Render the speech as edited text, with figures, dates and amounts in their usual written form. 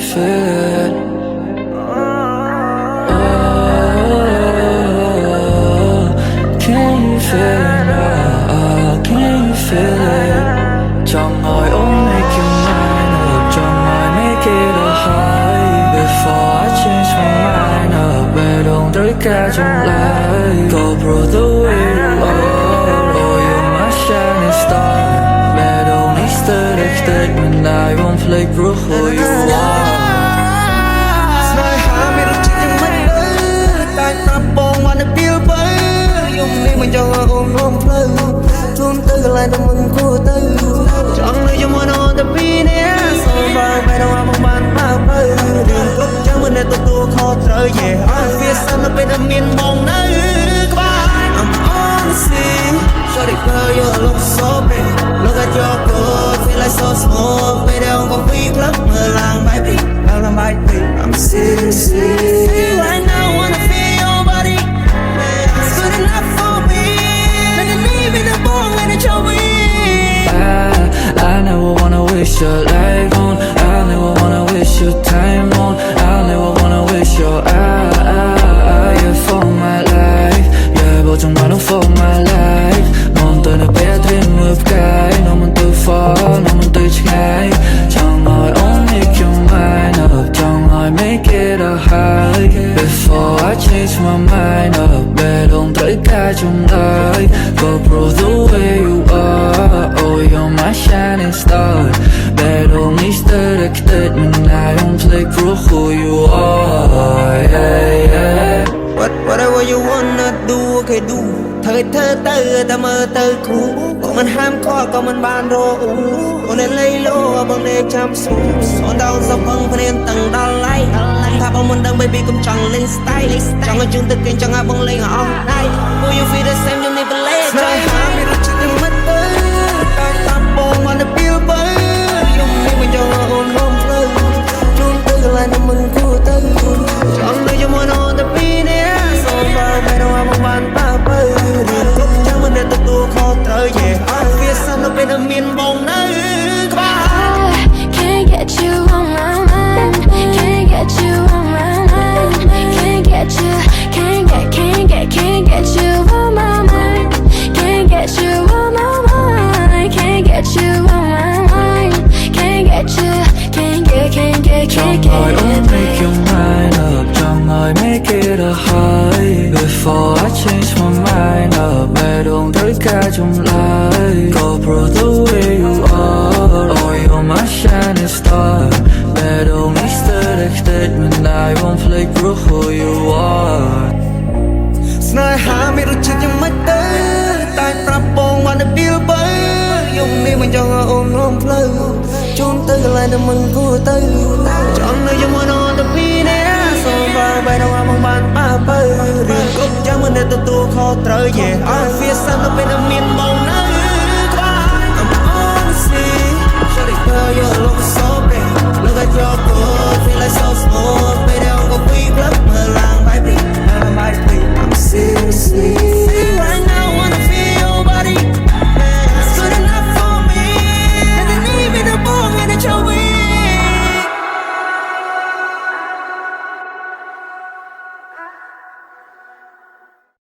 feel it? Oh, can you feel it? Can you feel it? Trong hỏi ôm make you mine up, trong hỏi make it a high. Before I change my mind up, về đông tới cả trong lại. Go bro the way you are, oh you're my shining star. Về đông needs to expect when I won't play bro who you are. Nói hả mi rút chiếc chân mắt tới, tay tập bông mà nó biêu bấy. Dùng đi mình cho ôm ôm play, chun tới lại nó mừng cô tới. Chẳng nơi cho muốn on the beat nè, xong vào bài đâu bằng bàn bao bơi. Đường cốc chẳng muốn để tôi khó trở về. Phía sau nó bên âm miền bóng nơi các bạn. I'm on the scene, shawty girl you're look so big. Look at your good, feel like so small. Baby don't go free club, mơ làng bài bì, làng bài bì. I'm serious, right now I wanna feel your body. It's good enough for me. Let it leave in the bone and it's your I never wanna waste your life on. I never wanna waste your time on. I never wanna waste your yeah, for my life. Yeah, but don't matter for my life. Mong tới nơi bé thêm một cái, nó muốn từ far, nó muốn từ trái. Chẳng hỏi only make your mind up, chẳng hỏi make it a high. Before I change my mind up, bé đông tới cả trong đời. Go bro the way you are, oh you're my shining star. Bé đông needs to expect when I don't play bro who you are, yeah, yeah. Whatever you wanna do, okay do. Thời thơ tơ ta mơ tơ cũ. Còn mình ham khó còn mình bàn rô. Còn nên lấy lô bằng để chăm sóc. Son đau dọc bằng phần yên tầng đau lay. Thả bằng mình đang baby cũng chẳng lên style. Chẳng có chương tự kinh chẳng ai bằng lên on night. Will you feel the same you never let go. Nói hả mi rút chiếc chân mắt tới. Tay tập bông mà nó biêu bấy. Dùng đi mình cho ôm ôm play. Chun tới lại nó mừng cô tới. Chẳng nơi cho muốn on the beat nè. Xong vào bài đâu ai bằng bàn bao bơi. Đường cốc chẳng muốn để tôi khó trở về. Phía sau nó bên âm miền bóng nơi các bạn. Can't get you on my mind. Can't get you on my mind. Can't get you, can't get you on my mind. Can't get you on my mind. Can't get you on my mind. Can't get you, can't get. Chẳng hỏi only make your mind up, chẳng hỏi make it a high. Before I change my mind up, bé đông tới cả trong lại. Go bro the way you are, oh you're my shining star. Bé đông needs to expect when I won't play bro who you are. Nói hả mi rút chiếc chân mắt tới. Tay tập bông mà nó biêu bấy. Dùng đi mình cho ôm ôm play. Chun tới lại nó mừng cô tới. Chẳng nơi cho muốn on the beat nè. Xong vào bài đâu ai bằng bàn bao bơi. Đường cốc chẳng muốn để tôi khó trở về. Phía sau nó bên âm miền bóng nơi các bạn. I'm on the scene, shawty girl you're look so big. Look at your good, feel like so small. Baby don't go free club, mơ làng bài bì, I'm serious.